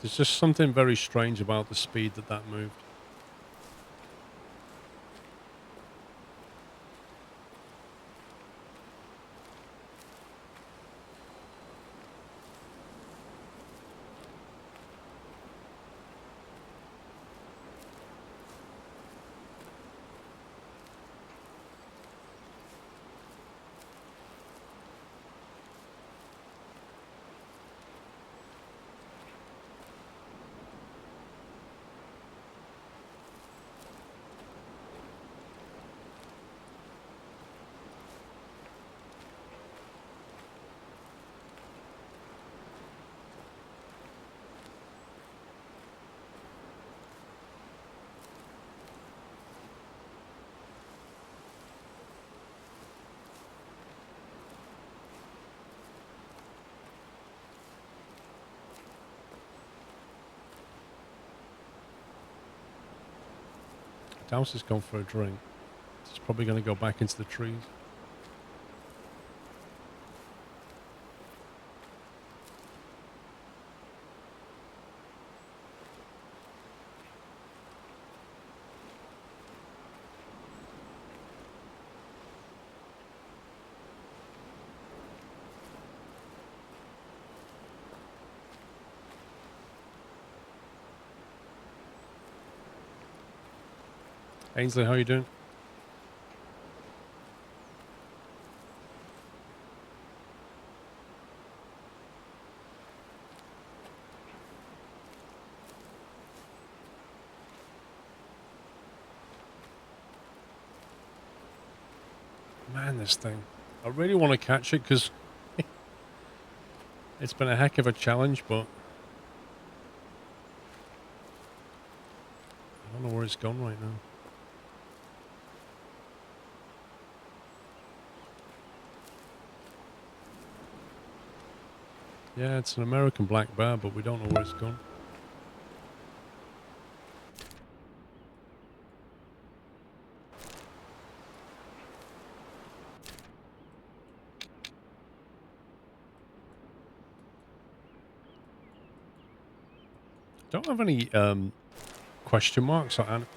There's just something very strange about the speed that that moved. Douse has gone for a drink. It's probably going to go back into the trees. Ainsley, how you doing? Man, this thing. I really want to catch it because it's been a heck of a challenge, but I don't know where it's gone right now. Yeah, it's an American black bear, but we don't know where it's gone. Don't have any question marks on.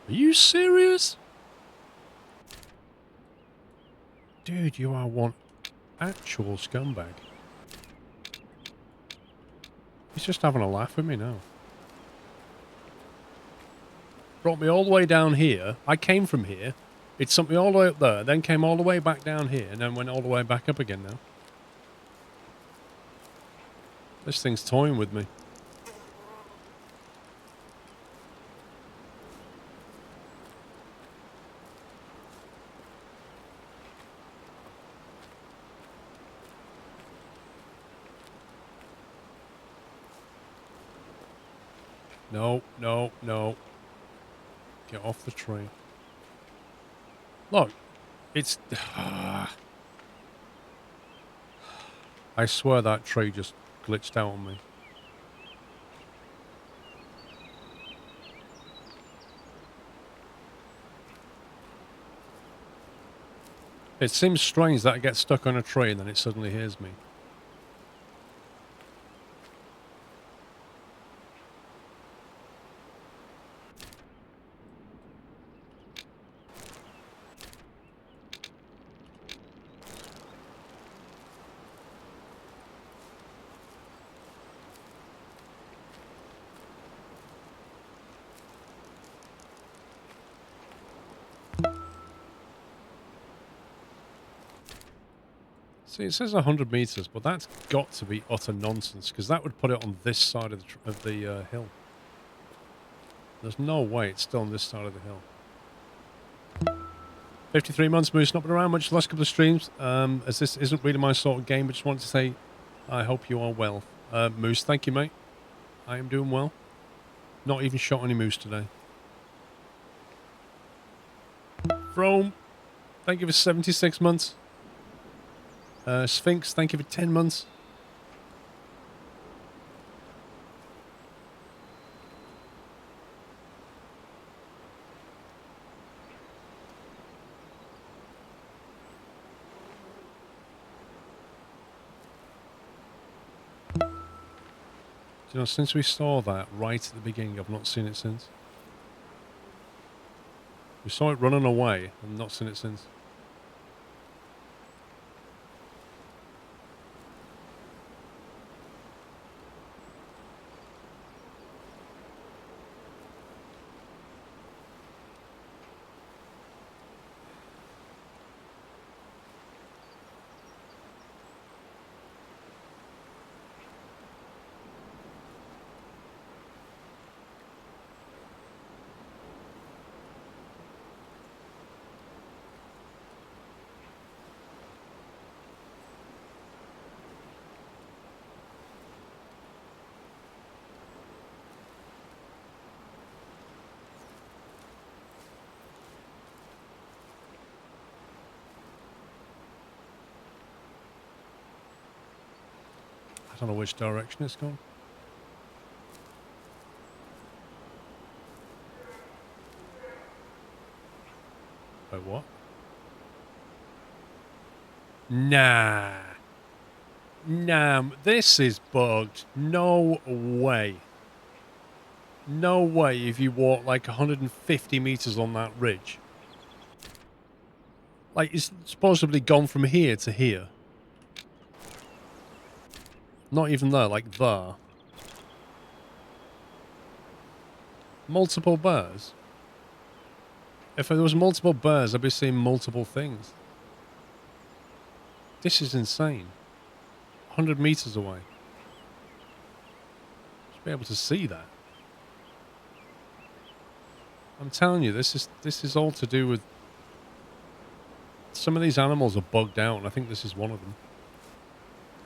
Are you serious? Dude, you are one actual scumbag. He's just having a laugh with me now. Brought me all the way down here. I came from here. It sent me all the way up there, then came all the way back down here, and then went all the way back up again now. This thing's toying with me. No, no, no. Get off the tree. Look, it's... I swear that tree just glitched out on me. It seems strange that I get stuck on a tree and then it suddenly hears me. See, it says 100 meters, but that's got to be utter nonsense, because that would put it on this side of the hill. There's no way it's still on this side of the hill. 53 months, Moose. Not been around much the last couple of streams, as this isn't really my sort of game, but just wanted to say I hope you are well. Moose, thank you, mate. I am doing well. Not even shot any moose today. Rome, thank you for 76 months. Sphinx, thank you for 10 months. You know, since we saw that right at the beginning, I've not seen it since. We saw it running away and not seen it since. I don't know which direction it's gone. Wait, what? Nah. Nah, this is bugged. No way. No way if you walk like 150 meters on that ridge. Like, it's supposedly gone from here to here. Not even there, like there. Multiple bears? If there was multiple bears, I'd be seeing multiple things. This is insane. 100 meters away. Should be able to see that. I'm telling you, this is all to do with... Some of these animals are bugged out, and I think this is one of them.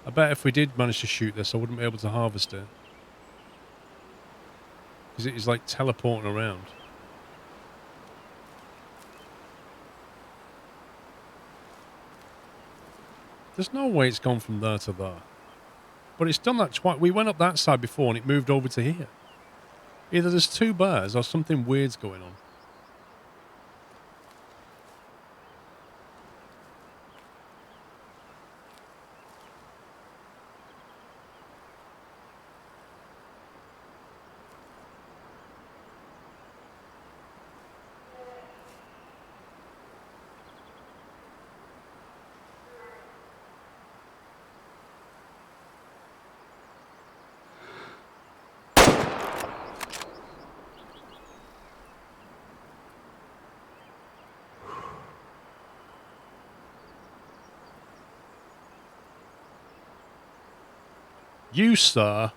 I bet if we did manage to shoot this, I wouldn't be able to harvest it. Because it is like teleporting around. There's no way it's gone from there to there. But it's done that twice. We went up that side before and it moved over to here. Either there's two bears or something weird's going on. You, sir,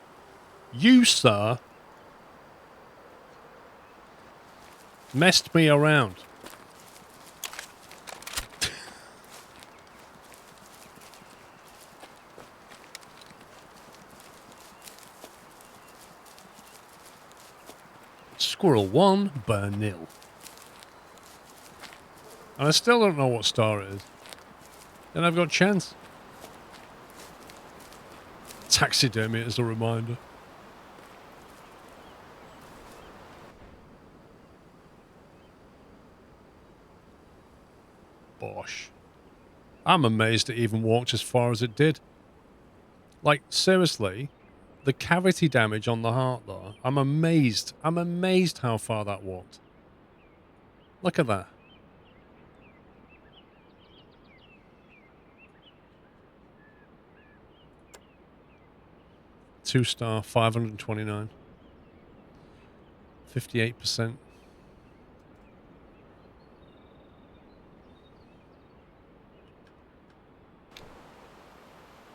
messed me around. Squirrel 1, bear 0. And I still don't know what star it is. Then I've got chance. Taxidermy as a reminder. Bosh. I'm amazed it even walked as far as it did. Like, seriously, the cavity damage on the heart though, I'm amazed. I'm amazed how far that walked. Look at that. Two star, 529. 58%.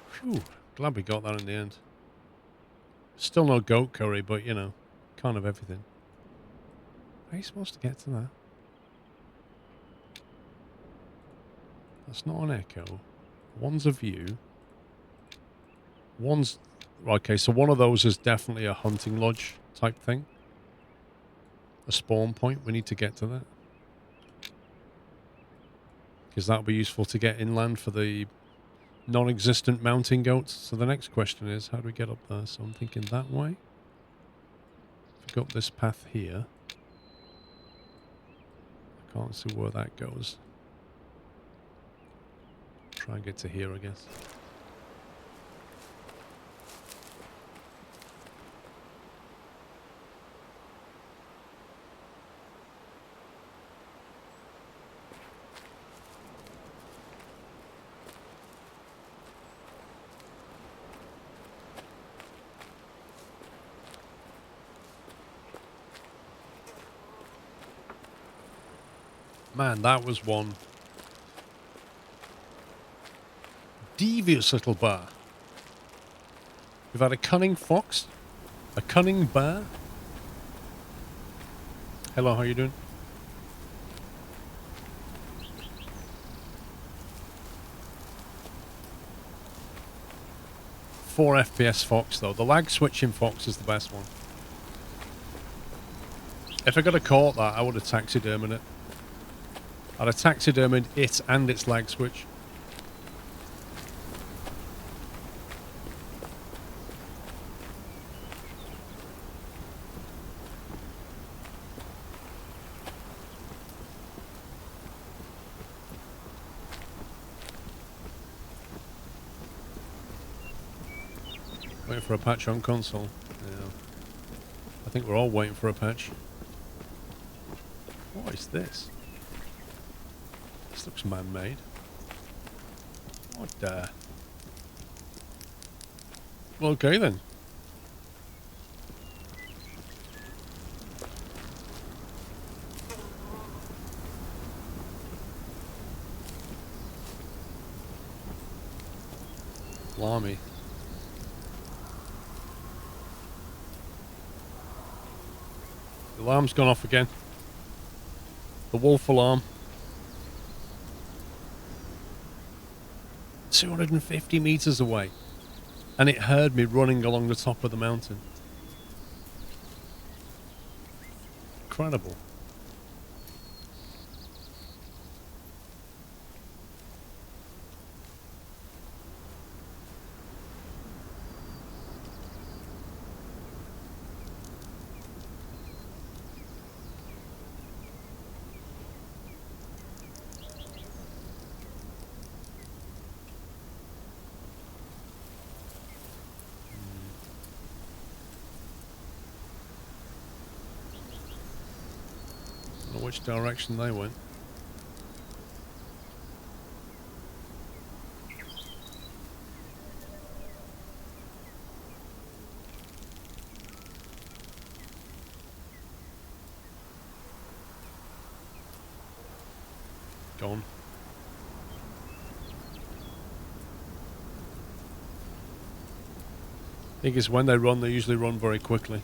Phew, glad we got that in the end. Still no goat curry, but you know, kind of everything. How are you supposed to get to that? That's not an echo. One's a view. One's... Okay, so one of those is definitely a hunting lodge type thing. A spawn point. We need to get to that. Because that'll be useful to get inland for the non-existent mountain goats. So the next question is, how do we get up there? So I'm thinking that way. If we go up this path here. I can't see where that goes. Try and get to here, I guess. Man, that was one devious little bar. We've had a cunning fox, a cunning bear. Hello, how you doing? Four FPS fox though. The lag switching fox is the best one. If I could have caught that, I would have taxidermied it. I'd have taxidermied it and its lag switch. Waiting for a patch on console. Yeah. I think we're all waiting for a patch. What is this? This looks man-made. What the... Okay then. Blimey. The alarm's gone off again. The wolf alarm. 250 meters away. And it heard me running along the top of the mountain. Incredible. Which direction they went. Gone. Thing is, when they run, they usually run very quickly.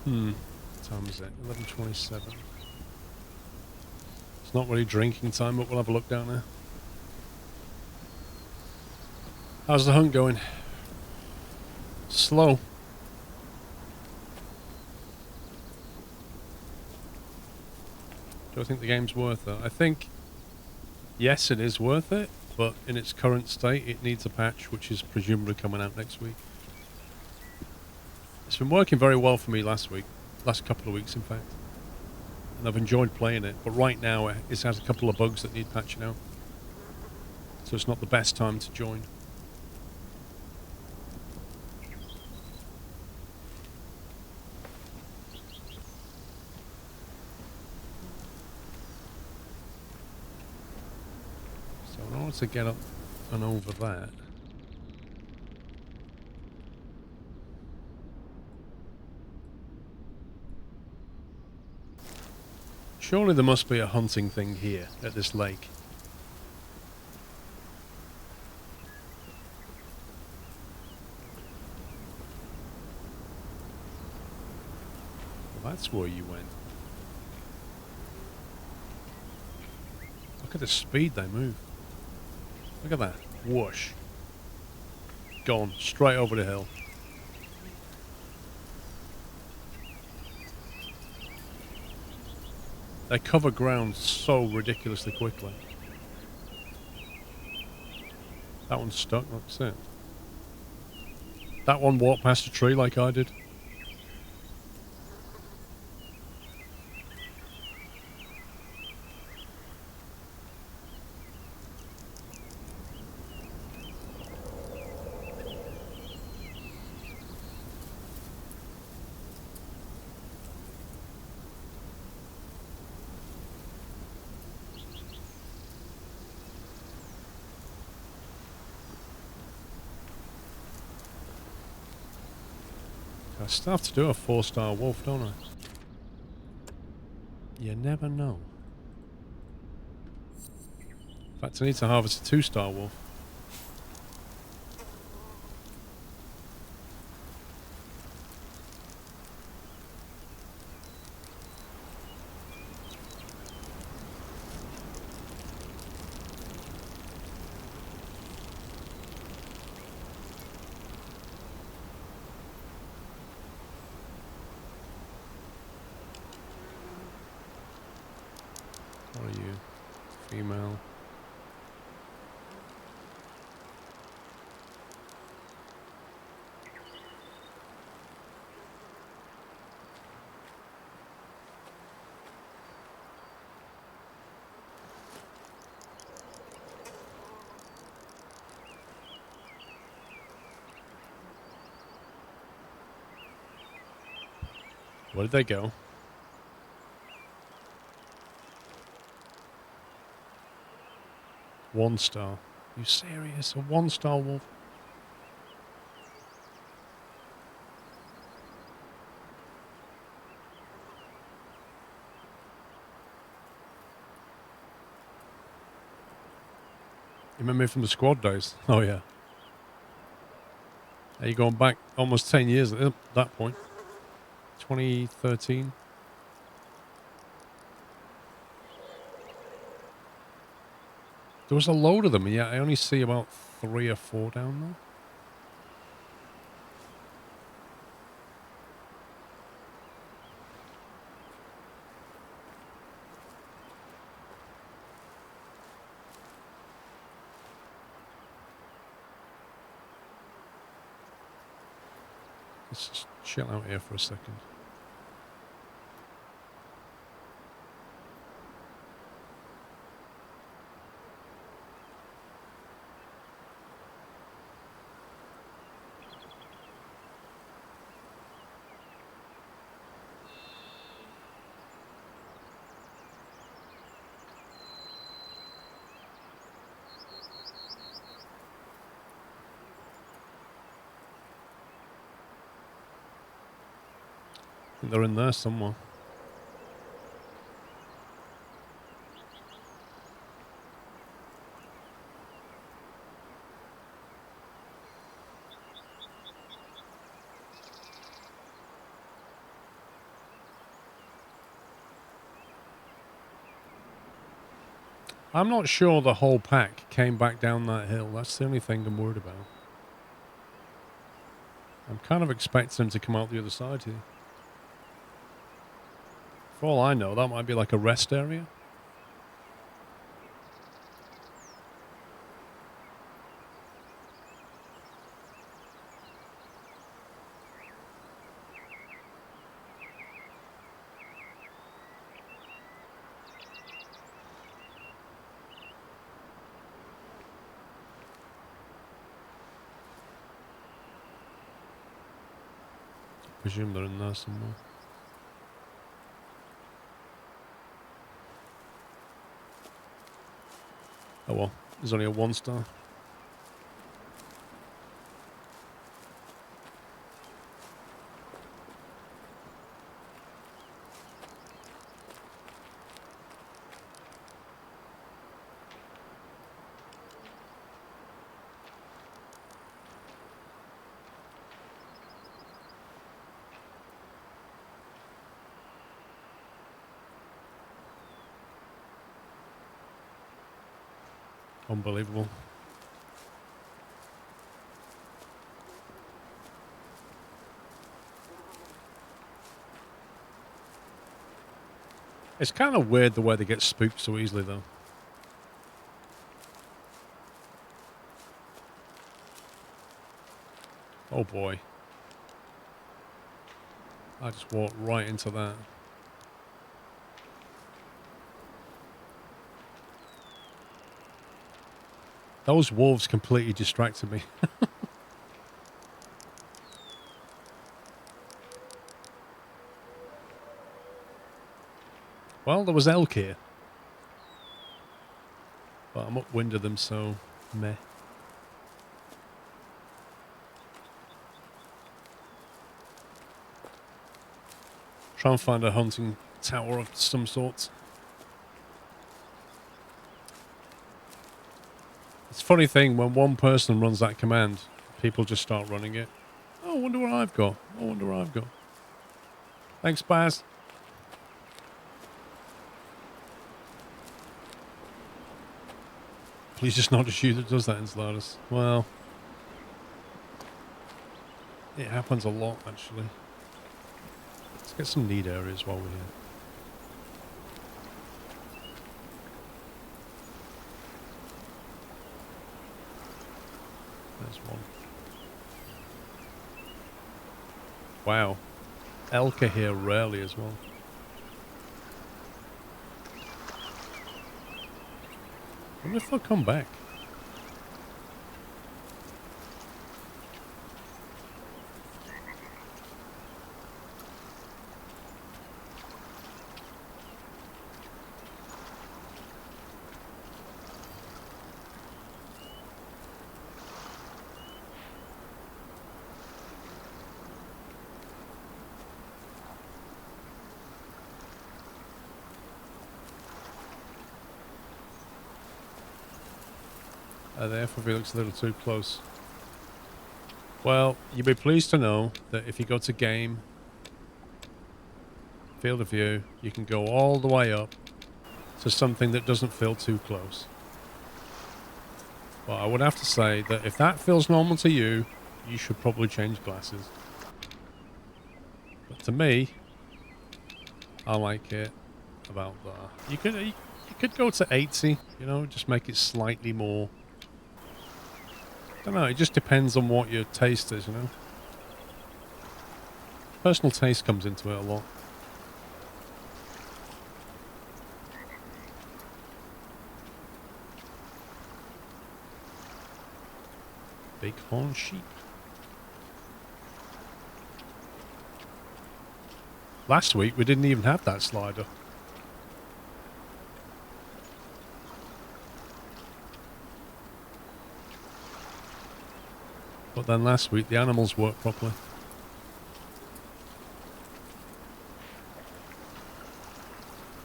What time is it? 11:27. It's not really drinking time, but we'll have a look down there. How's the hunt going? Slow. Do I think the game's worth it? I think, yes, it is worth it, but in its current state, it needs a patch, which is presumably coming out next week. It's been working very well for me last couple of weeks, in fact. And I've enjoyed playing it, but right now it has a couple of bugs that need patching out. So it's not the best time to join. So in order to get up and over that, surely there must be a hunting thing here at this lake. Well, that's where you went. Look at the speed they move. Look at that. Whoosh. Gone. Straight over the hill. They cover ground so ridiculously quickly. That one's stuck, that's it. That one walked past a tree like I did. I still have to do a 4-star wolf, don't I? You never know. In fact, I need to harvest a 2-star wolf. What are you? Female. Where did they go? One star. You serious? A 1-star wolf? You remember me from the squad days? Oh yeah. Are you going back almost 10 years at that point? 2013? There was a load of them, and yet I only see about 3 or 4 down there. Let's just chill out here for a second. I think they're in there somewhere. I'm not sure the whole pack came back down that hill. That's the only thing I'm worried about. I'm kind of expecting them to come out the other side here. For all I know, that might be like a rest area. I presume they're in there somewhere. Oh well, there's only a 1-star. Unbelievable. It's kind of weird the way they get spooked so easily, though. Oh boy. I just walked right into that. Those wolves completely distracted me. Well, there was elk here. But I'm upwind of them, so meh. Try and find a hunting tower of some sort. It's a funny thing, when one person runs that command, people just start running it. Oh, I wonder what I've got. I wonder what I've got. Thanks, Baz. Please just not just you that does that, Enceladus. Well, it happens a lot, actually. Let's get some need areas while we're here. There's one. Wow. Elk are here rarely as well. I wonder if they'll come back. The FOV looks a little too close. Well, you'll be pleased to know that if you go to game, field of view, you can go all the way up to something that doesn't feel too close. But I would have to say that if that feels normal to you, you should probably change glasses. But to me, I like it about that. You could go to 80, you know, just make it slightly more. I don't know, it just depends on what your taste is, you know. Personal taste comes into it a lot. Bighorn sheep. Last week we didn't even have that slider. But then last week the animals worked properly.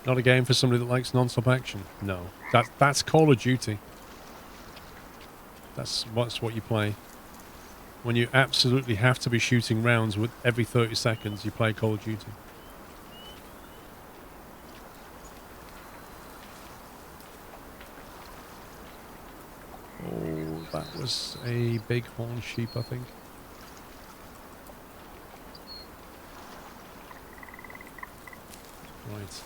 Not a game for somebody that likes non-stop action. No, that's Call of Duty. That's what you play. When you absolutely have to be shooting rounds with every 30 seconds, you play Call of Duty. Oh, that was a bighorn sheep, I think. Right.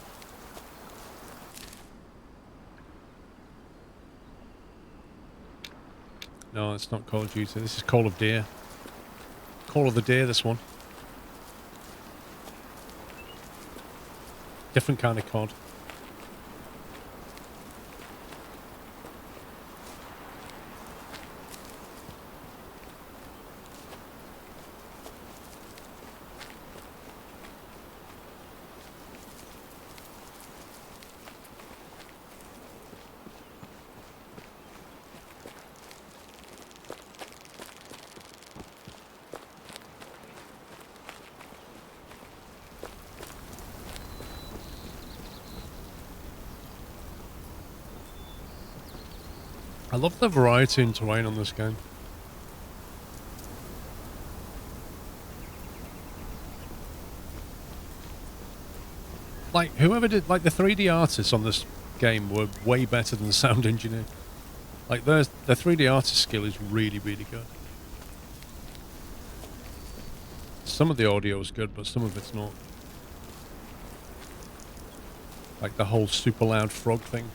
No, it's not Call of Duty. This is Call of Deer. Call of the Deer, this one. Different kind of COD. I love the variety in terrain on this game. Like, whoever did, like, the 3D artists on this game were way better than the sound engineer. Like, the 3D artist skill is really, really good. Some of the audio is good, but some of it's not. Like the whole super loud frog thing.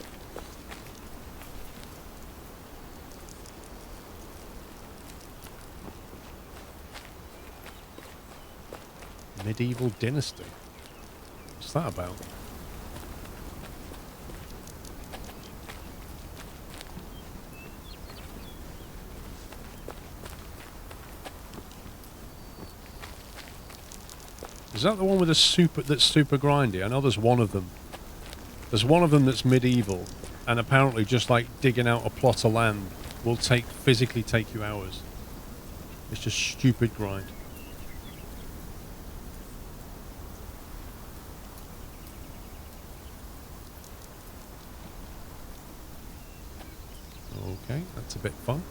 Medieval dynasty. What's that about? Is that the one with the that's super grindy? I know there's one of them. There's one of them that's medieval, and apparently just like digging out a plot of land will physically take you hours. It's just stupid grind. Okay, that's a bit fun.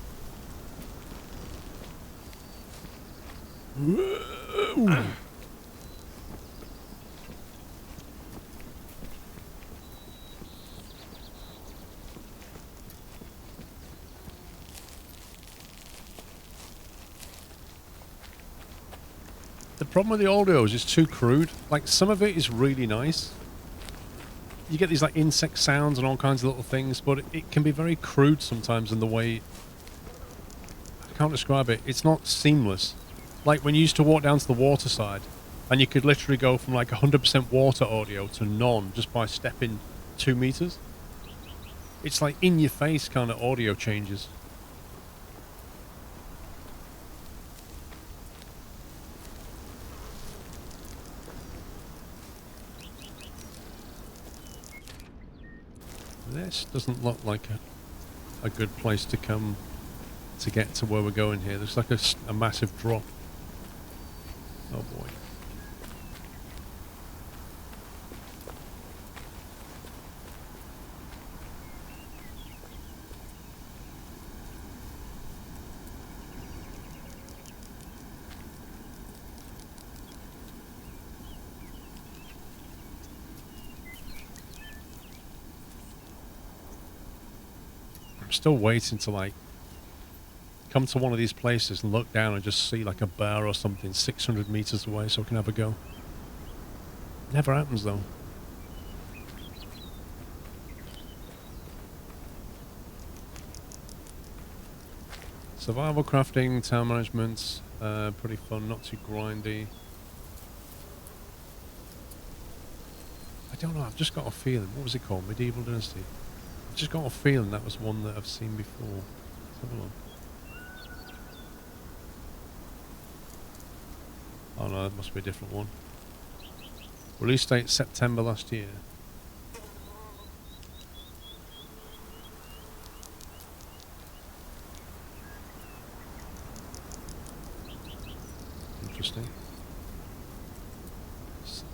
The problem with the audio is it's too crude. Like, some of it is really nice. You get these like insect sounds and all kinds of little things, but it can be very crude sometimes in the way... I can't describe it. It's not seamless. Like when you used to walk down to the water side, and you could literally go from like 100% water audio to none just by stepping 2 meters. It's like in your face kind of audio changes. This doesn't look like a good place to come to get to where we're going here. There's like a massive drop. Oh boy. I'm still waiting to like come to one of these places and look down and just see like a bear or something 600 meters away so I can have a go. Never happens though. Survival crafting, town management, pretty fun, not too grindy. I don't know, I've just got a feeling. What was it called? Medieval Dynasty. I've just got a feeling that was one that I've seen before. Let's have a look. Oh no, that must be a different one. Release date September last year. Interesting.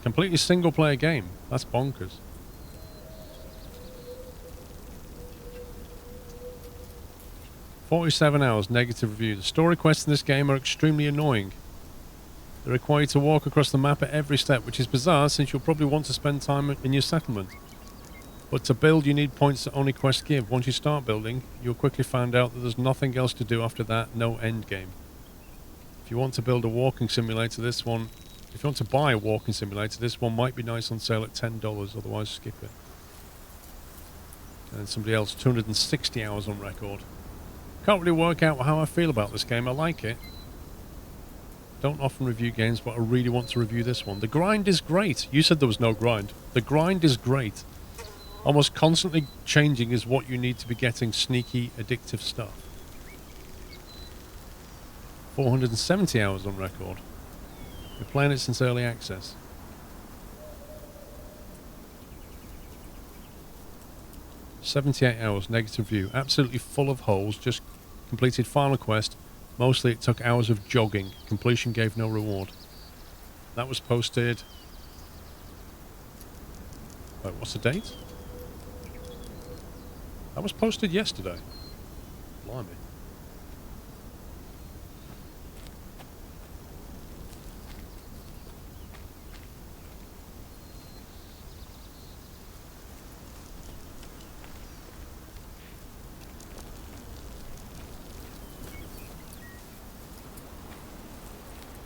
Completely single player game. That's bonkers. "47 hours, negative review. The story quests in this game are extremely annoying. They require you to walk across the map at every step, which is bizarre since you'll probably want to spend time in your settlement. But to build, you need points that only quests give. Once you start building, you'll quickly find out that there's nothing else to do after that, no end game. If you want to build a walking simulator, this one... If you want to buy a walking simulator, this one might be nice on sale at $10, otherwise skip it." And then somebody else, 260 hours on record. "Can't really work out how I feel about this game. I like it. Don't often review games, but I really want to review this one. The grind is great." You said there was no grind. The grind is great. Almost constantly changing is what you need to be getting sneaky, addictive stuff. 470 hours on record. We're playing it since early access. "78 hours, negative view. Absolutely full of holes. Just completed final quest. Mostly it took hours of jogging. Completion gave no reward." That was posted... Wait, what's the date? That was posted yesterday. Blimey.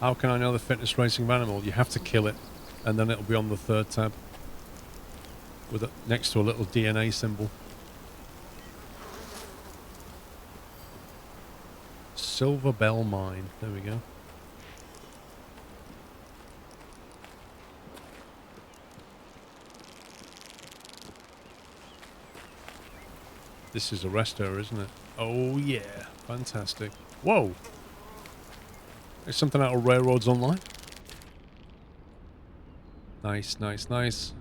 How can I know the fitness rating of animal? You have to kill it, and then it'll be on the 3rd tab, with it next to a little DNA symbol. Silver Bell Mine. There we go. This is a rest area, isn't it? Oh, yeah. Fantastic. Whoa. There's something out of Railroads Online. Nice, nice, nice.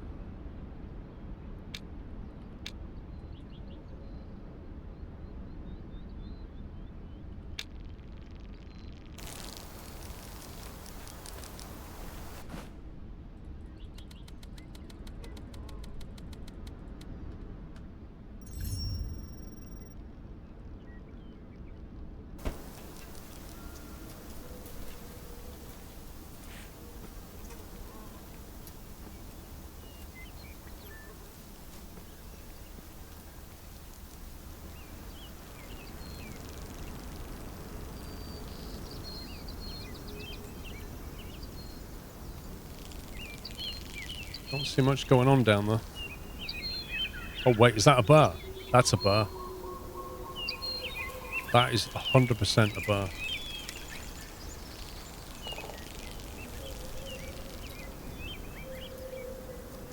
Don't see much going on down there. Oh, wait, is that a bar? That's a bar. That is 100% a bar.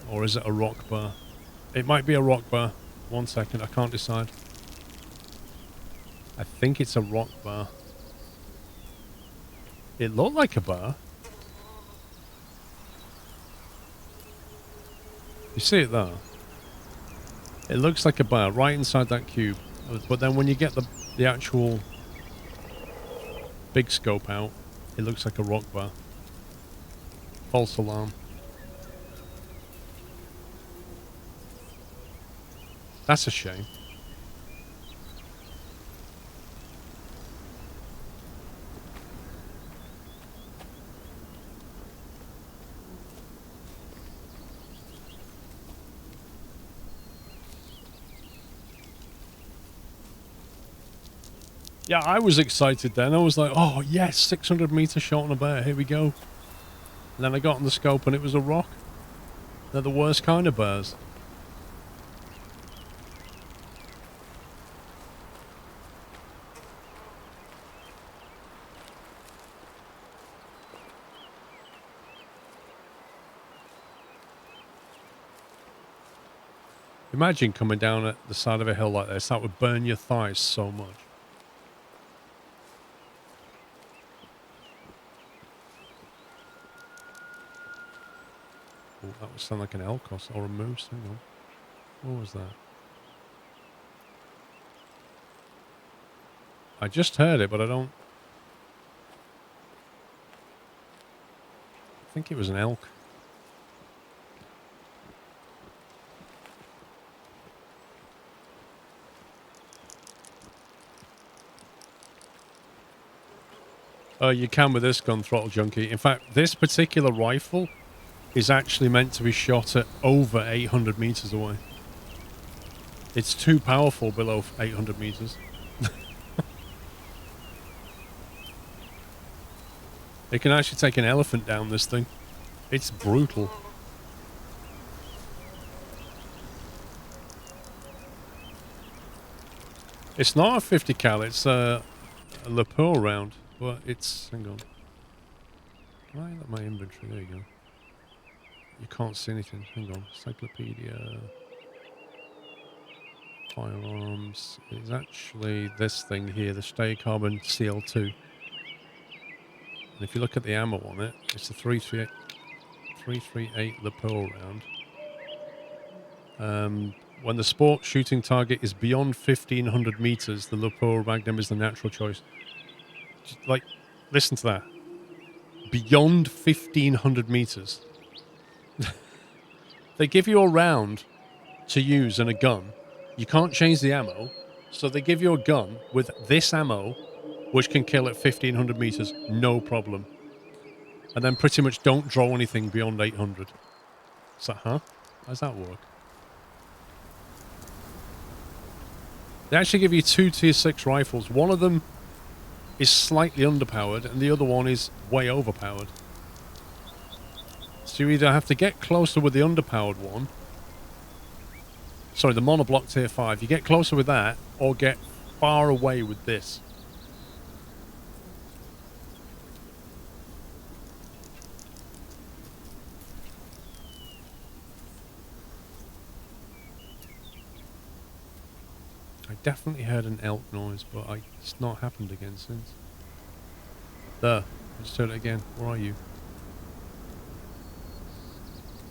Or is it a rock bar? It might be a rock bar. 1 second, I can't decide. I think it's a rock bar. It looked like a bar. You see it there? It looks like a bar right inside that cube. But then when you get the actual big scope out, it looks like a rock bar. False alarm. That's a shame. Yeah, I was excited then. I was like, oh, yes, 600 meter shot on a bear. Here we go. And then I got on the scope and it was a rock. They're the worst kind of bears. Imagine coming down at the side of a hill like this. That would burn your thighs so much. Oh, that would sound like an elk or a moose. Hang on. What was that? I just heard it, but I don't... I think it was an elk. You can with this gun, Throttle Junkie. In fact, this particular rifle is actually meant to be shot at over 800 meters away. It's too powerful below 800 meters. It can actually take an elephant down, this thing. It's brutal. It's not a 50 cal, it's a lapel round, but it's... Hang on. Can I look at my inventory? There you go. You can't see anything. Hang on. Encyclopedia. Firearms. It's actually this thing here, the Stay Carbon CL2. And if you look at the ammo on it, it's a 338 lapel round. When the sport shooting target is beyond 1500 meters, the lapel magnum is the natural choice. Just, like, listen to that. Beyond 1500 meters. They give you a round to use and a gun. You can't change the ammo, so they give you a gun with this ammo, which can kill at 1500 meters, no problem. And then pretty much don't draw anything beyond 800. It's like, huh? How does that work? They actually give you 2 tier 6 rifles. One of them is slightly underpowered, and the other one is way overpowered. So you either have to get closer with the underpowered one. Sorry, the monoblock tier 5. You get closer with that, or get far away with this. I I definitely heard an elk noise, but it's not happened again since. There. Let's do it again. Where are you?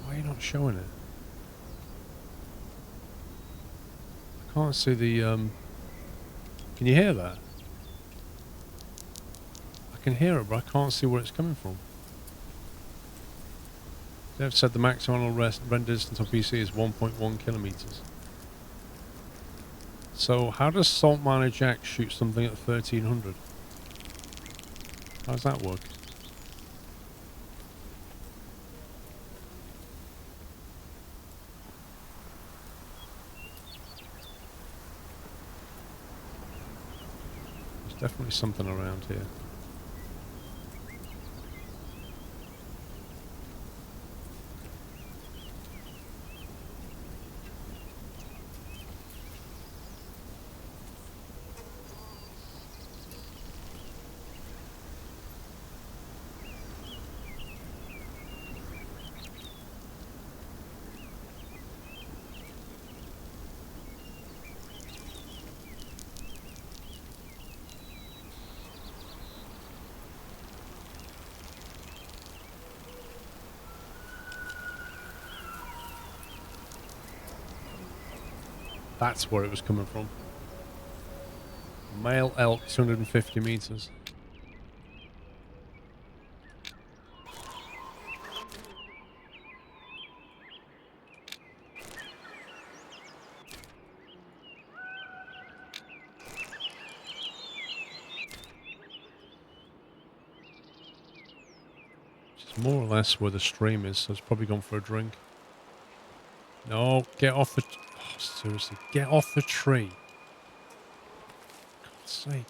Why are you not showing it? I can't see the, Can you hear that? I can hear it, but I can't see where it's coming from. They've said the maximum render distance on PC is 1.1 kilometers. So how does Salt Miner Jack shoot something at 1300? How does that work? There's definitely something around here. That's where it was coming from. Male elk, 250 meters. Which is more or less where the stream is, so it's probably gone for a drink. No, get off the... Oh, seriously, get off the tree. For God's sake.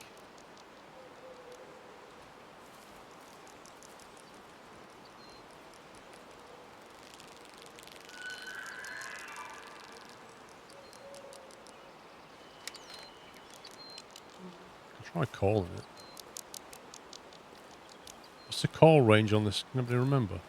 Try calling it. What's the call range on this? Can anybody remember?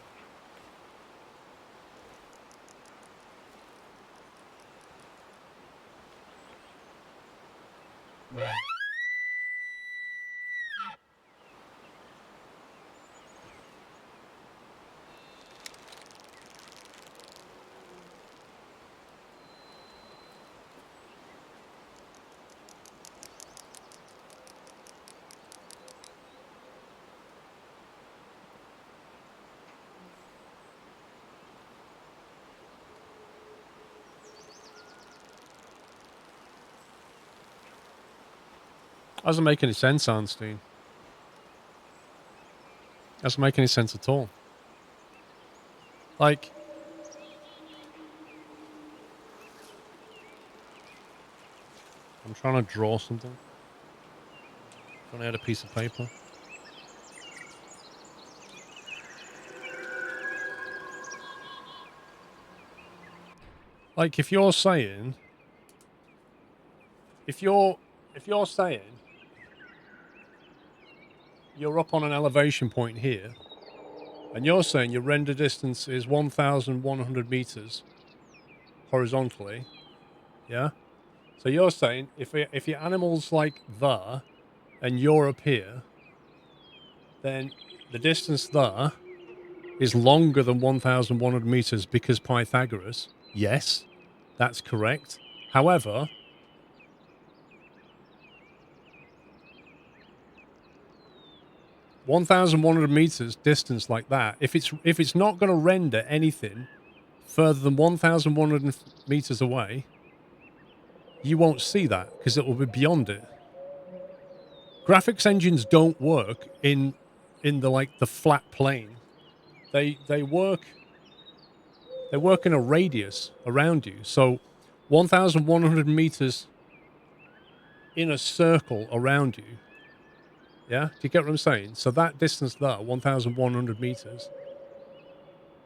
Doesn't make any sense, Arnstein. Doesn't make any sense at all. Like, I'm trying to draw something. Trying to add a piece of paper. Like, if you're saying you're up on an elevation point here, and you're saying your render distance is 1,100 meters horizontally, yeah? So you're saying if your animal's like there, and you're up here, then the distance there is longer than 1,100 meters because Pythagoras. Yes, that's correct. However, (1,100 meters distance like that, if it's not going to render anything further than 1,100 meters away, you won't see that because it will be beyond it. Graphics engines don't work in the flat plane. They work in a radius around you. So 1,100 meters in a circle around you. Yeah, do you get what I'm saying? So that distance there, 1,100 meters,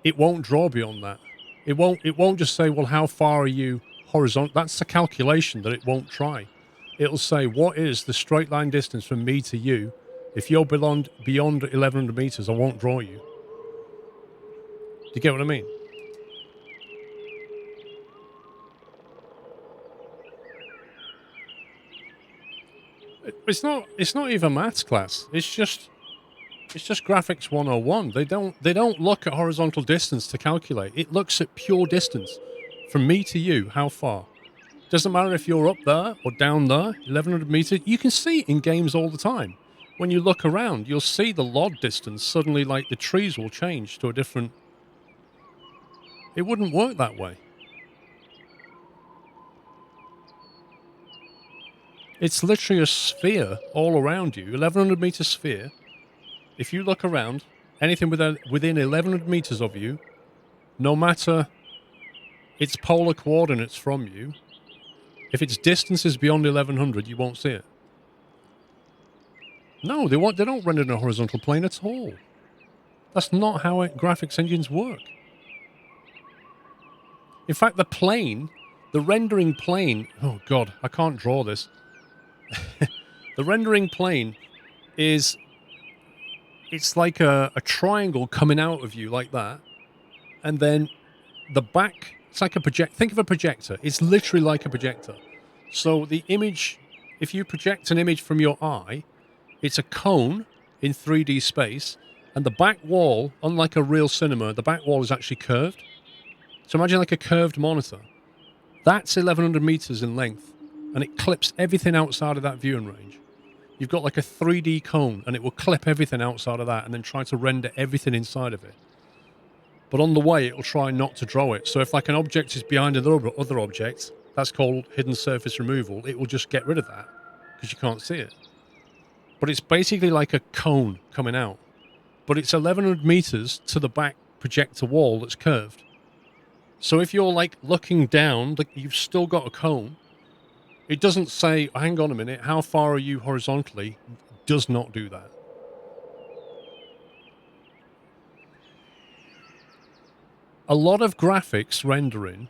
it won't draw beyond that. It won't just say, well, how far are you horizontal? That's the calculation that it won't try. It'll say, what is the straight line distance from me to you? If you're beyond 1,100 meters, I won't draw you. Do you get what I mean? It's not even maths class. It's just graphics 101. They don't look at horizontal distance to calculate. It looks at pure distance. From me to you, how far? Doesn't matter if you're up there or down there, 1100 meters. You can see it in games all the time. When you look around, you'll see the LOD distance suddenly, like the trees will change to a different. It wouldn't work that way. It's literally a sphere all around you, 1100 meter sphere. If you look around, anything within 1100 meters of you, no matter its polar coordinates from you, if its distance is beyond 1100, you won't see it. No, they don't render in a horizontal plane at all. That's not how graphics engines work. In fact, the rendering plane, oh God, I can't draw this. The rendering plane it's like a triangle coming out of you like that. And then the back, it's like think of a projector. It's literally like a projector. So the image, if you project an image from your eye, it's a cone in 3D space, and the back wall, unlike a real cinema, the back wall is actually curved. So imagine like a curved monitor. That's 1100 meters in length, and it clips everything outside of that viewing range. You've got like a 3D cone, and it will clip everything outside of that and then try to render everything inside of it. But on the way, it will try not to draw it. So if like an object is behind another object, that's called hidden surface removal, it will just get rid of that because you can't see it. But it's basically like a cone coming out. But it's 1100 meters to the back projector wall that's curved. So if you're like looking down, you've still got a cone. It doesn't say, hang on a minute, how far are you horizontally? It does not do that. A lot of graphics rendering,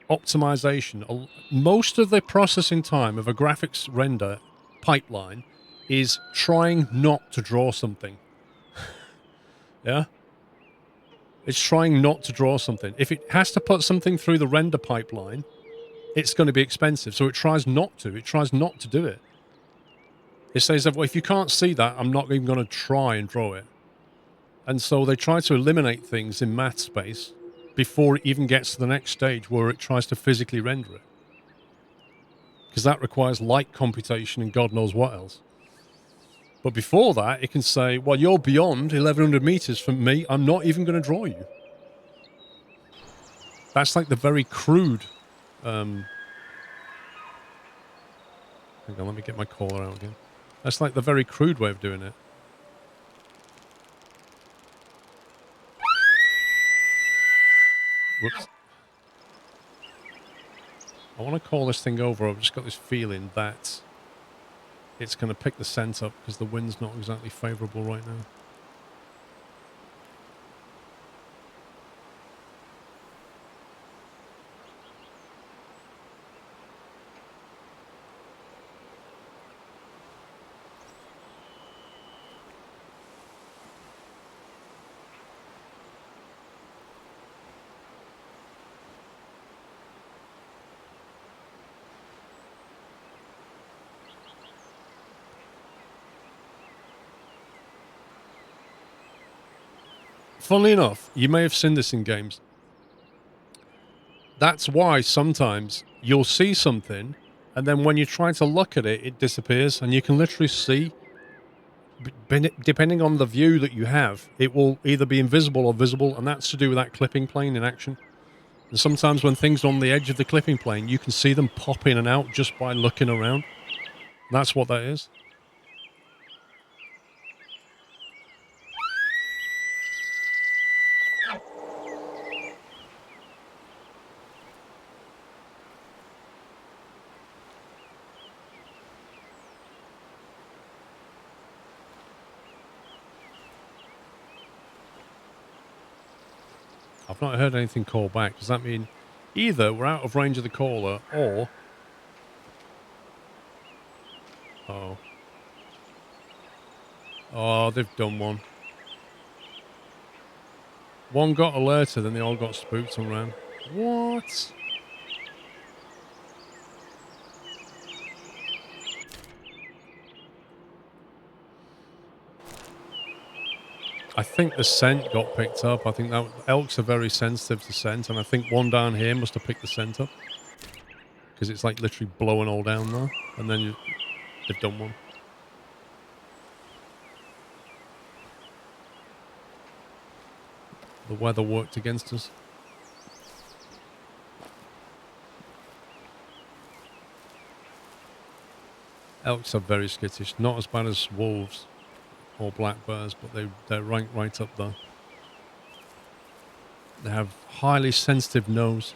optimization, most of the processing time of a graphics render pipeline is trying not to draw something. Yeah? It's trying not to draw something. If it has to put something through the render pipeline, it's going to be expensive. So it tries not to. It tries not to do it. It says, well, if you can't see that, I'm not even going to try and draw it. And so they try to eliminate things in math space before it even gets to the next stage where it tries to physically render it. Because that requires light computation and God knows what else. But before that, it can say, well, you're beyond 1100 meters from me. I'm not even going to draw you. That's like the very crude... hang on, let me get my caller out again. That's like the very crude way of doing it. Whoops. I want to call this thing over. I've just got this feeling that it's going to pick the scent up because the wind's not exactly favourable right now. Funnily enough, you may have seen this in games. That's why sometimes you'll see something, and then when you try to look at it, it disappears, and you can literally see, depending on the view that you have, it will either be invisible or visible, and that's to do with that clipping plane in action. And sometimes when things are on the edge of the clipping plane, you can see them pop in and out just by looking around. That's what that is. I've not heard anything call back. Does that mean either we're out of range of the caller or... Oh. Oh, they've done one. One got alerted and they all got spooked and ran. What? I think the scent got picked up. I think that elks are very sensitive to scent, and I think one down here must have picked the scent up because it's like literally blowing all down there, and then they've done one. The weather worked against us. Elks are very skittish. Not as bad as wolves or black bears, but they're ranked right up there. They have highly sensitive nose.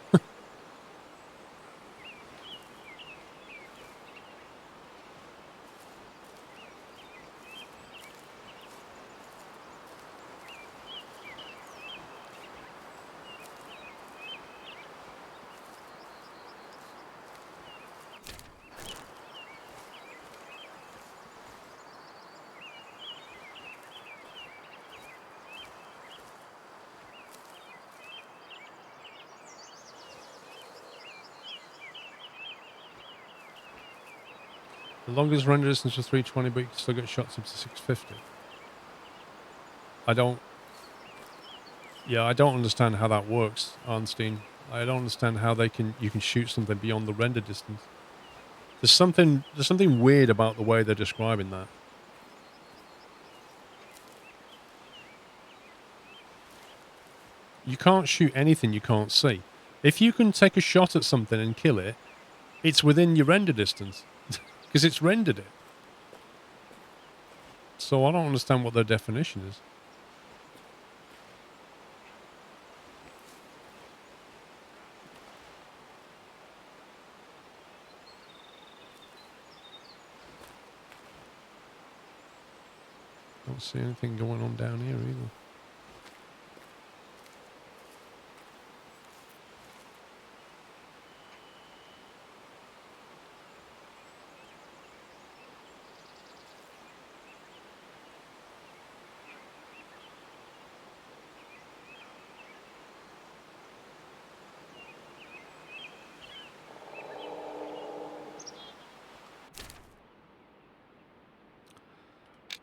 The longest render distance was 320, but you can still get shots up to 650. I don't understand how that works, Arnstein. I don't understand how you can shoot something beyond the render distance. There's something weird about the way they're describing that. You can't shoot anything you can't see. If you can take a shot at something and kill it, it's within your render distance because it's rendered it. So I don't understand what their definition is. Don't see anything going on down here either.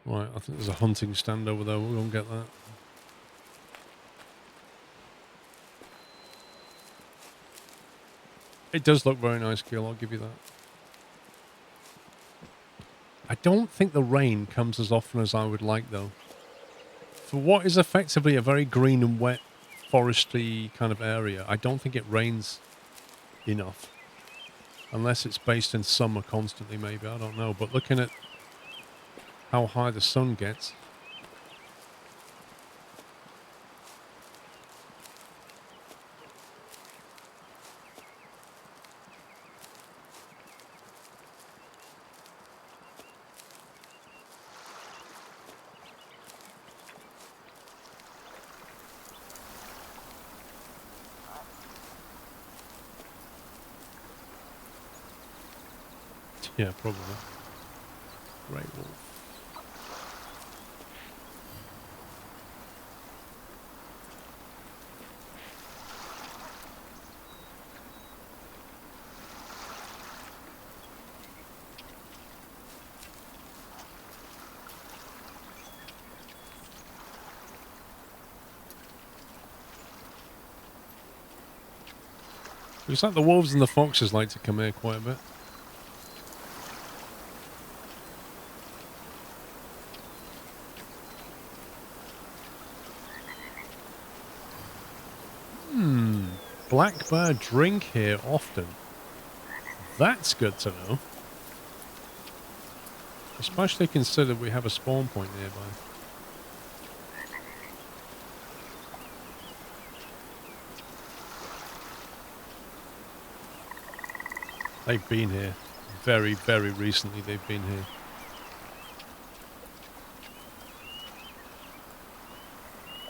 Right, I think there's a hunting stand over there. We'll go and get that. It does look very nice, Keel, I'll give you that. I don't think the rain comes as often as I would like, though. For what is effectively a very green and wet, foresty kind of area, I don't think it rains enough. Unless it's based in summer constantly, maybe, I don't know. But looking at how high the sun gets. Yeah, probably. Grey wolf. Looks like the wolves and the foxes like to come here quite a bit. Black bear drink here often. That's good to know. Especially considered we have a spawn point nearby. They've been here. Very, very recently they've been here.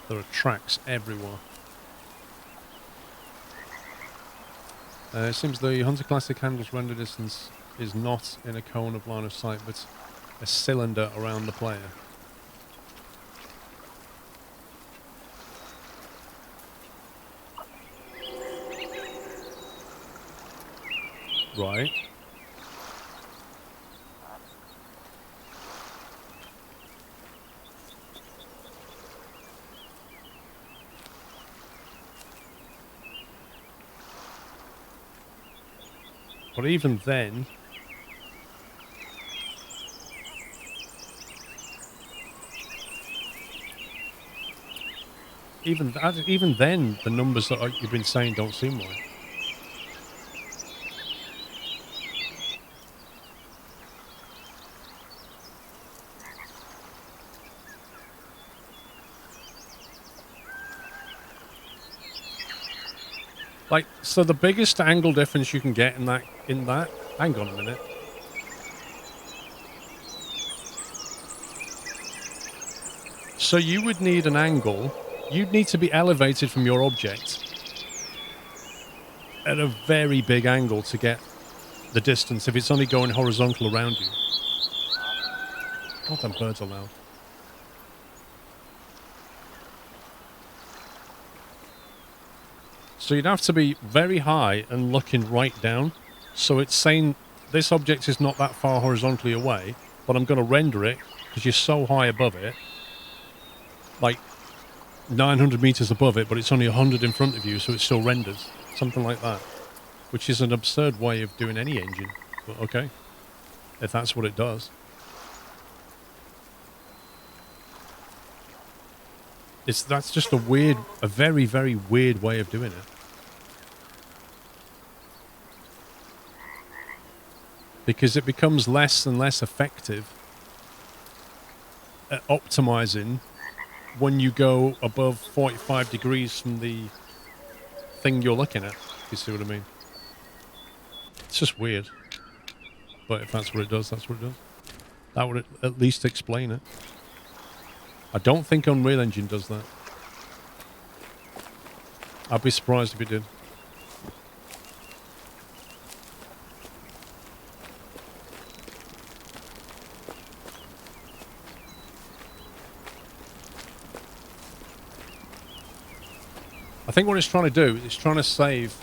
There are tracks everywhere. It seems the Hunter Classic handles render distance is not in a cone of line of sight, but a cylinder around the player. Right. But even then... Even then, the numbers that you've been saying don't seem right. Like, so the biggest angle difference you can get in that, hang on a minute. So you would need an angle, you'd need to be elevated from your object at a very big angle to get the distance if it's only going horizontal around you. God, them birds are loud. So you'd have to be very high and looking right down. So it's saying this object is not that far horizontally away, but I'm going to render it because you're so high above it, like 900 meters above it, but it's only 100 in front of you, so it still renders. Something like that. Which is an absurd way of doing any engine. But okay, if that's what it does. That's just a very, very weird way of doing it. Because it becomes less and less effective at optimizing when you go above 45 degrees from the thing you're looking at. You see what I mean? It's just weird. But if that's what it does, that's what it does. That would at least explain it. I don't think Unreal Engine does that. I'd be surprised if it did. I think what it's trying to do is trying to save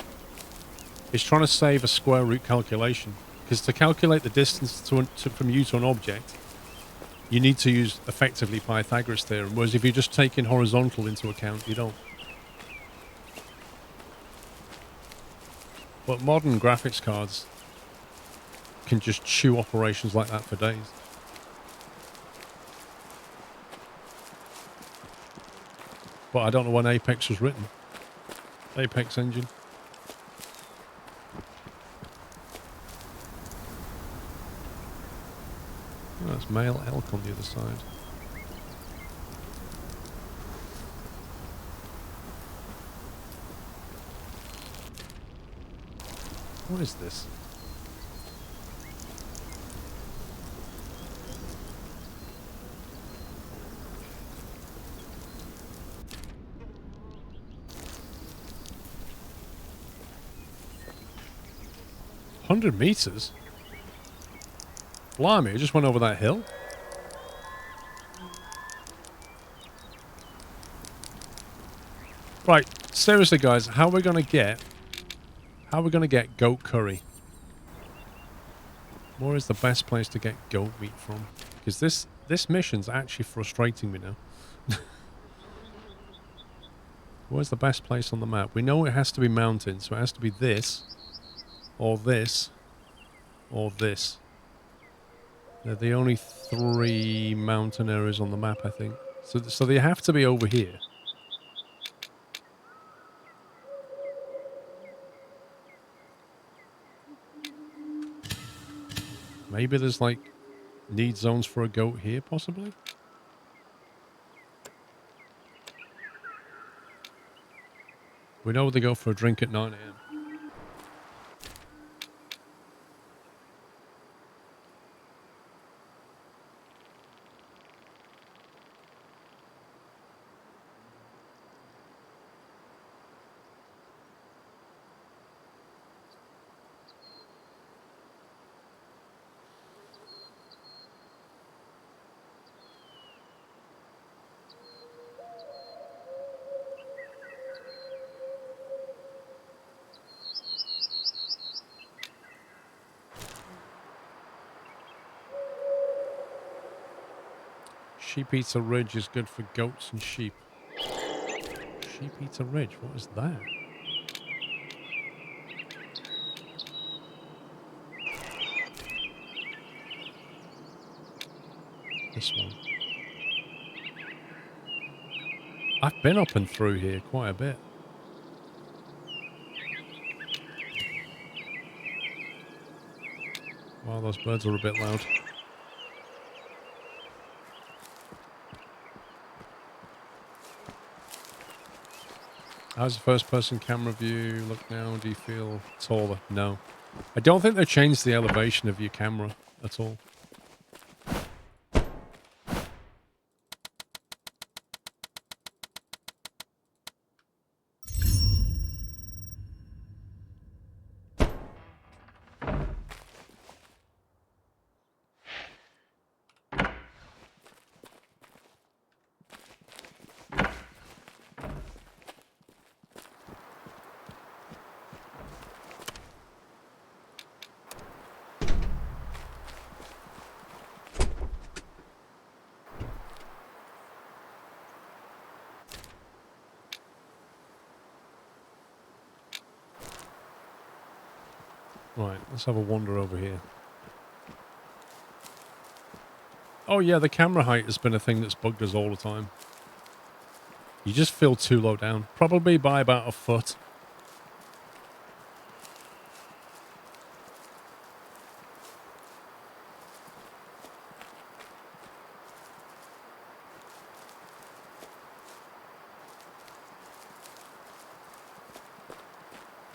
a square root calculation. Because to calculate the distance from you to an object, you need to use effectively Pythagoras theorem. Whereas if you're just taking horizontal into account, you don't. But modern graphics cards can just chew operations like that for days. But I don't know when Apex was written. Apex engine. Oh, there's male elk on the other side. What is this? $100 meters? Blimey, I just went over that hill. Right, seriously guys, how are we gonna get goat curry? Where is the best place to get goat meat from? Because this mission's actually frustrating me now. Where's the best place on the map? We know it has to be mountains, so it has to be this, or this, or this. They're the only 3 mountain areas on the map, I think. So they have to be over here. Maybe there's like need zones for a goat here, possibly? We know they go for a drink at 9 AM. Sheep Eater Ridge is good for goats and sheep. Sheep Eater Ridge, what is that? This one. I've been up and through here quite a bit. Wow, those birds are a bit loud. How's the first-person camera view look now? Do you feel taller? No. I don't think they changed the elevation of your camera at all. Right, let's have a wander over here. Oh yeah, the camera height has been a thing that's bugged us all the time. You just feel too low down. Probably by about a foot.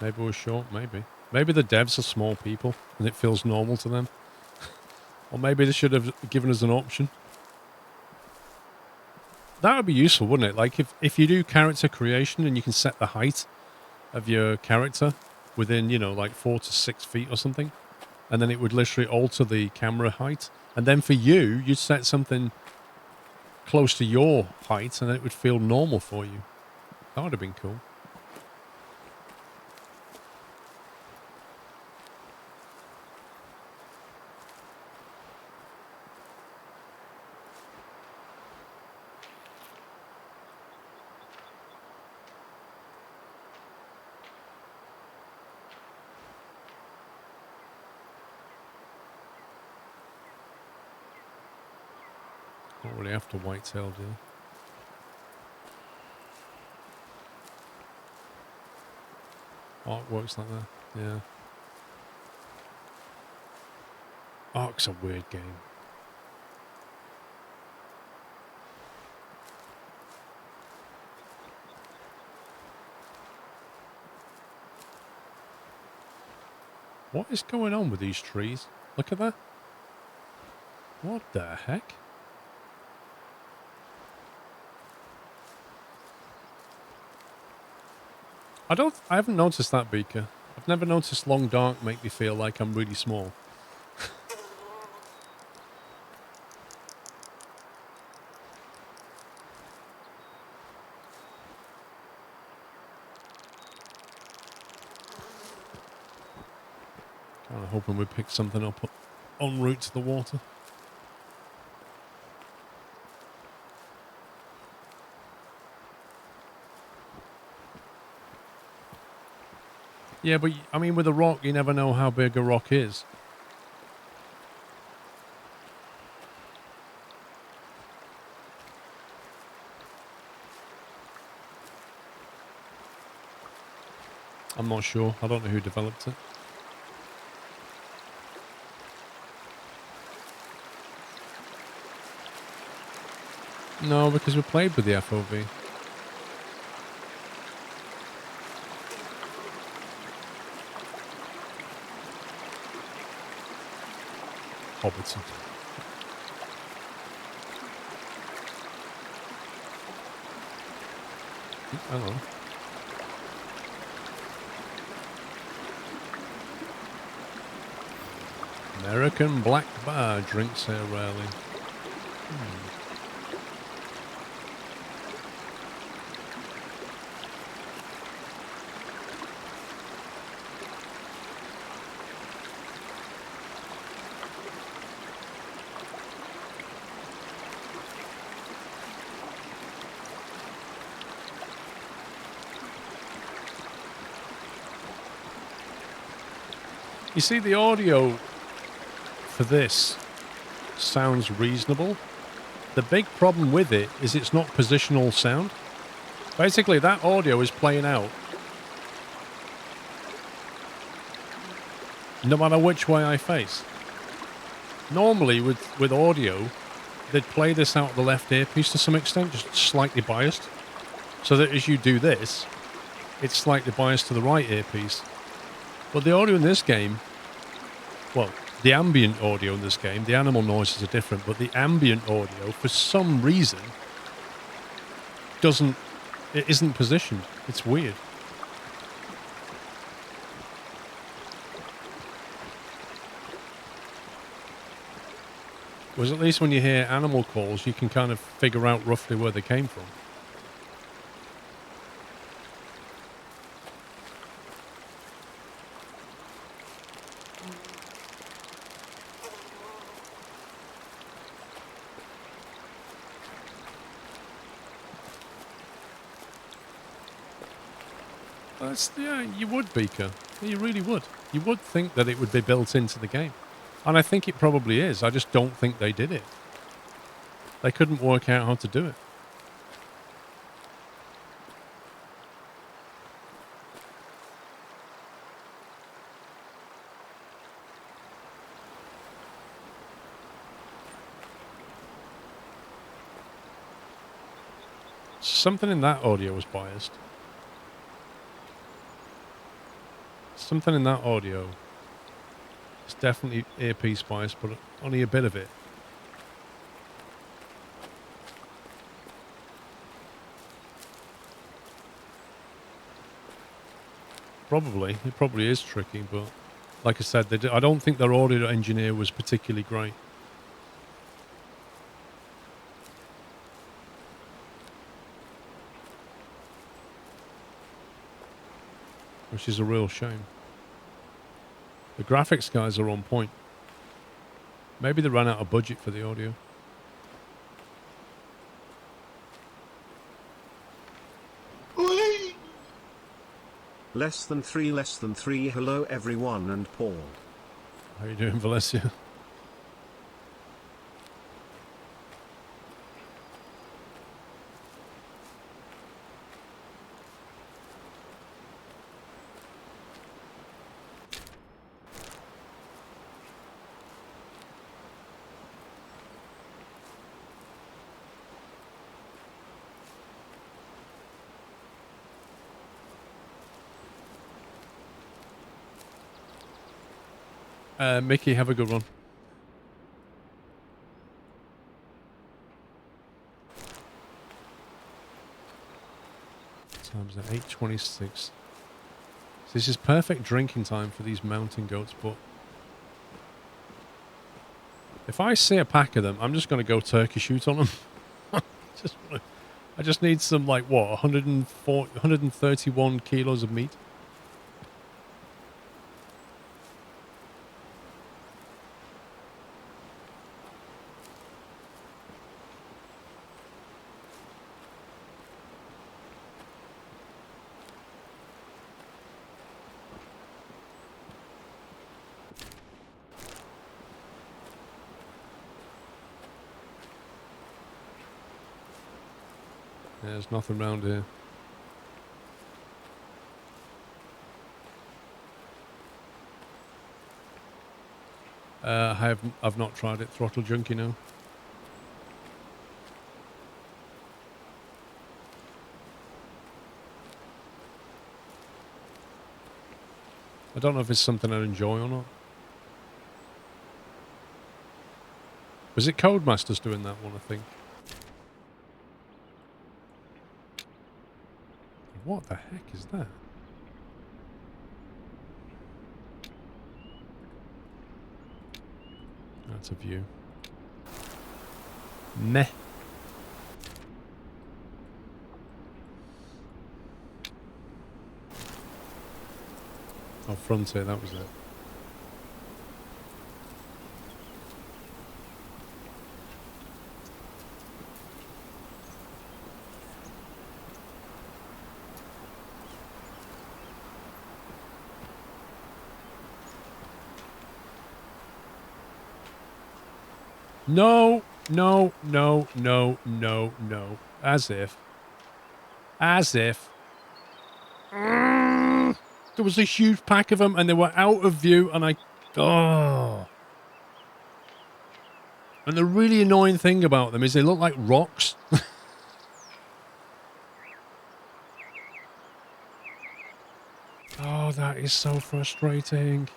Maybe we're short, maybe. Maybe the devs are small people and it feels normal to them. Or maybe they should have given us an option. That would be useful, wouldn't it? Like if you do character creation and you can set the height of your character within, you know, like 4 to 6 feet or something. And then it would literally alter the camera height. And then for you, you'd set something close to your height and it would feel normal for you. That would have been cool. Not really after whitetail, do you? Artworks like that, yeah. Ark's a weird game. What is going on with these trees? Look at that. What the heck? I haven't noticed that, Beaker. I've never noticed long dark make me feel like I'm really small. Kind of hoping we pick something up en route to the water. Yeah, but I mean, with a rock, you never know how big a rock is. I'm not sure. I don't know who developed it. No, because we played with the FOV. Hobbiton. Hello. American black bar drinks here rarely. You see, the audio for this sounds reasonable, The big problem with it is it's not positional sound. Basically, that audio is playing out no matter which way I face. Normally, with audio, they'd play this out of the left earpiece to some extent, just slightly biased. So that as you do this, it's slightly biased to the right earpiece. But the audio in this game, well, the ambient audio in this game, the animal noises are different, but the ambient audio, for some reason, it isn't positioned. It's weird. Whereas at least when you hear animal calls, you can kind of figure out roughly where they came from. Yeah, you would, Beaker. You really would. You would think that it would be built into the game. And I think it probably is. I just don't think they did it. They couldn't work out how to do it. Something in that audio was biased. Something in that audio is definitely earpiece biased, but only a bit of it. Probably. It probably is tricky, but like I said, I don't think their audio engineer was particularly great. Which is a real shame. The graphics guys are on point. Maybe they ran out of budget for the audio. Less than three. Hello everyone and Paul. How you doing, Valencia? Mickey, have a good one. Time's at 8:26. This is perfect drinking time for these mountain goats, but if I see a pack of them, I'm just going to go turkey shoot on them. I just need some, like, what, 131 kilos of meat? There's nothing around here. I've not tried it. Throttle junkie now. I don't know if it's something I enjoy or not. Was it Codemasters doing that one, I think? What the heck is that? That's a view. Meh. Oh, Frontier, that was it. No! No, no, no, no, no. As if. As if. There was a huge pack of them and they were out of view and I... Oh. And the really annoying thing about them is they look like rocks. Oh, that is so frustrating.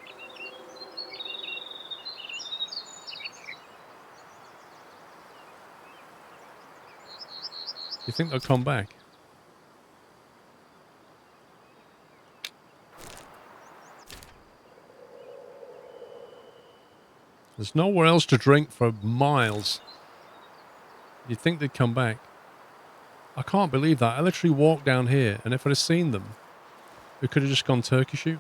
You think they'll come back? There's nowhere else to drink for miles. You'd think they'd come back. I can't believe that. I literally walked down here, and if I'd have seen them, we could have just gone turkey shoot.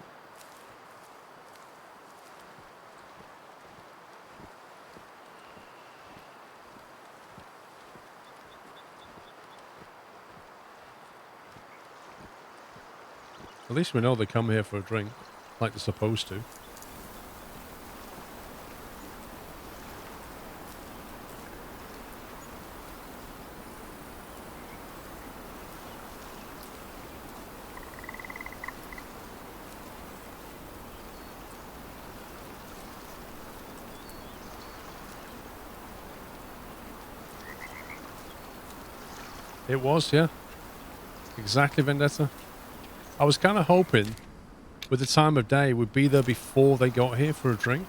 At least we know they come here for a drink, like they're supposed to. It was, yeah. Exactly, Vendetta. I was kind of hoping, with the time of day, we'd be there before they got here for a drink.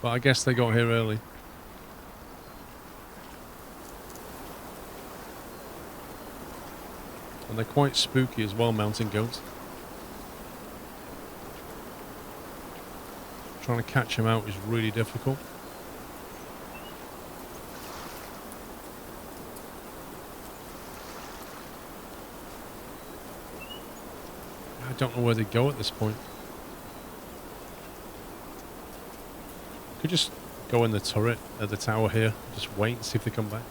But I guess they got here early. And they're quite spooky as well, mountain goats. Trying to catch them out is really difficult. I don't know where they go at this point. Could just go in the turret at the tower here, just wait and see if they come back.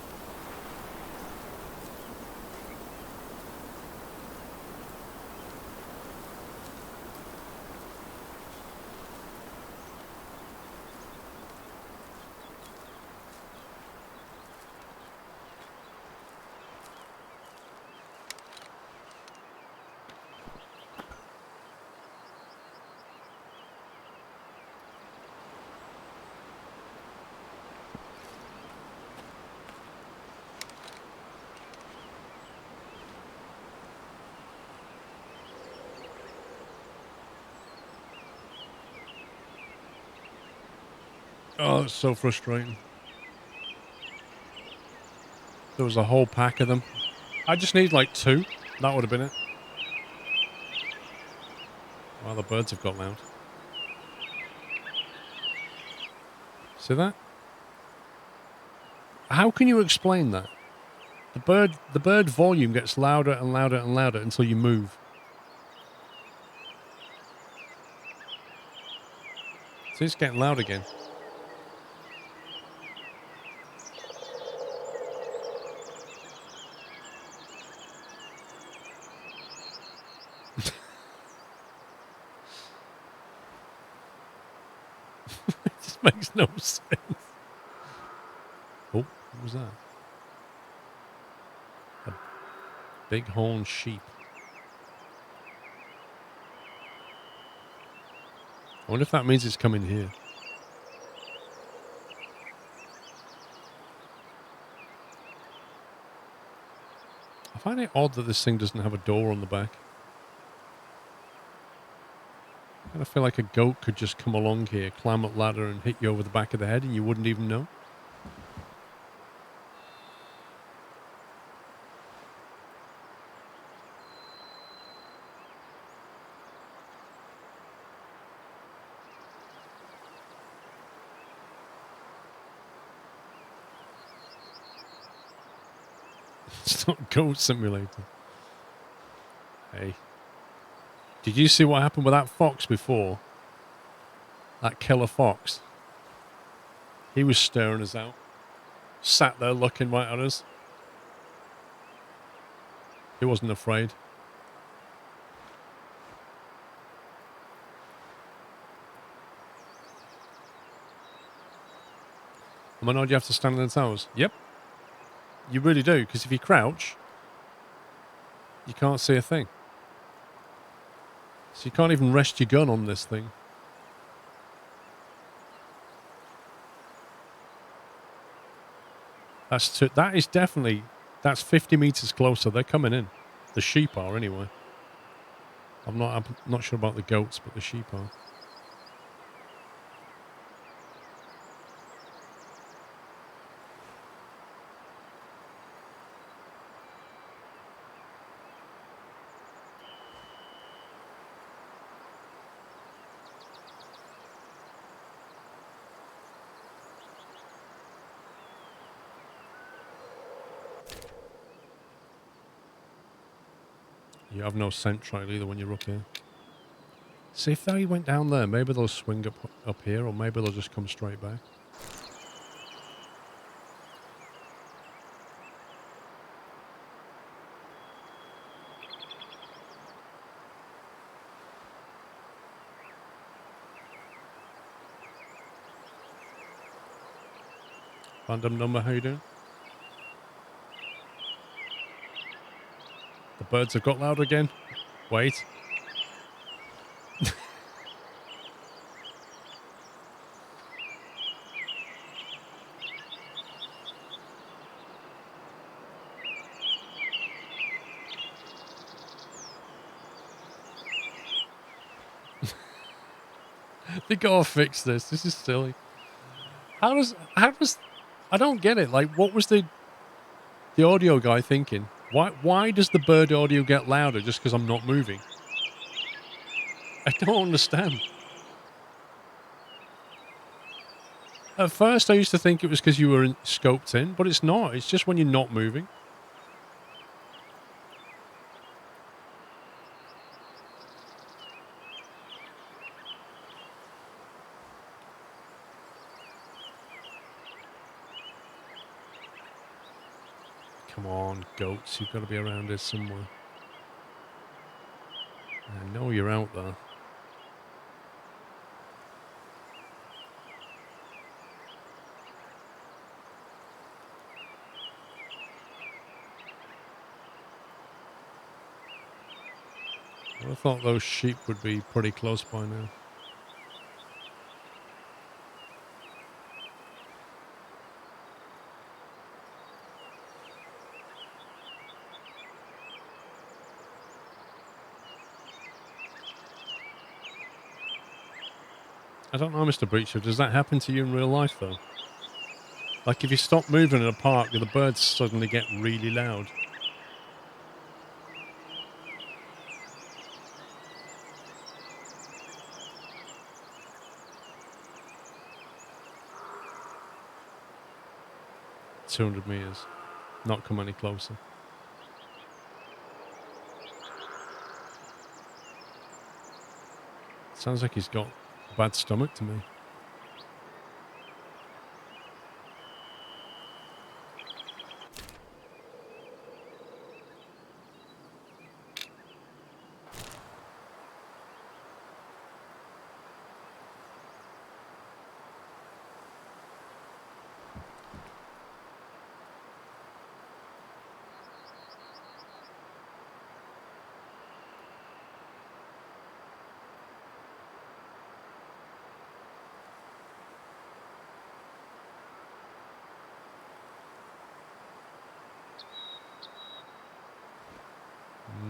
Oh, it's so frustrating. There was a whole pack of them. I just need like 2. That would have been it. Wow, the birds have got loud. See that? How can you explain that? The bird volume gets louder and louder and louder until you move. See, it's getting loud again. It just makes no sense. Oh, what was that? A bighorn sheep. I wonder if that means it's coming here. I find it odd that this thing doesn't have a door on the back. I kind of feel like a goat could just come along here, climb up ladder and hit you over the back of the head and you wouldn't even know. It's not Goat Simulator. Hey. Did you see what happened with that fox before? That killer fox. He was staring us out. Sat there looking right at us. He wasn't afraid. Manoj, you have to stand on the towers. Yep. You really do, because if you crouch, you can't see a thing. So you can't even rest your gun on this thing. That is definitely, that's 50 meters closer. They're coming in. The sheep are anyway. I'm not sure about the goats, but the sheep are. You have no scent trail either when you're up here. See, if they went down there, maybe they'll swing up here, or maybe they'll just come straight back. Random number, how you doing? The birds have got loud again. Wait. They gotta fix this. This is silly. How does I don't get it. Like, what was the audio guy thinking? Why does the bird audio get louder just because I'm not moving? I don't understand. At first, I used to think it was because you were scoped in, but it's not. It's just when you're not moving. Come on, goats. You've got to be around here somewhere. I know you're out there. I thought those sheep would be pretty close by now. I don't know, Mr. Breacher. Does that happen to you in real life, though? Like, if you stop moving in a park, do the birds suddenly get really loud? "200 meters. Not come any closer." Sounds like he's got a bad stomach to me.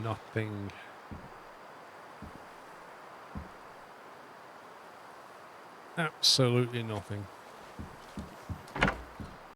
Nothing. Absolutely nothing.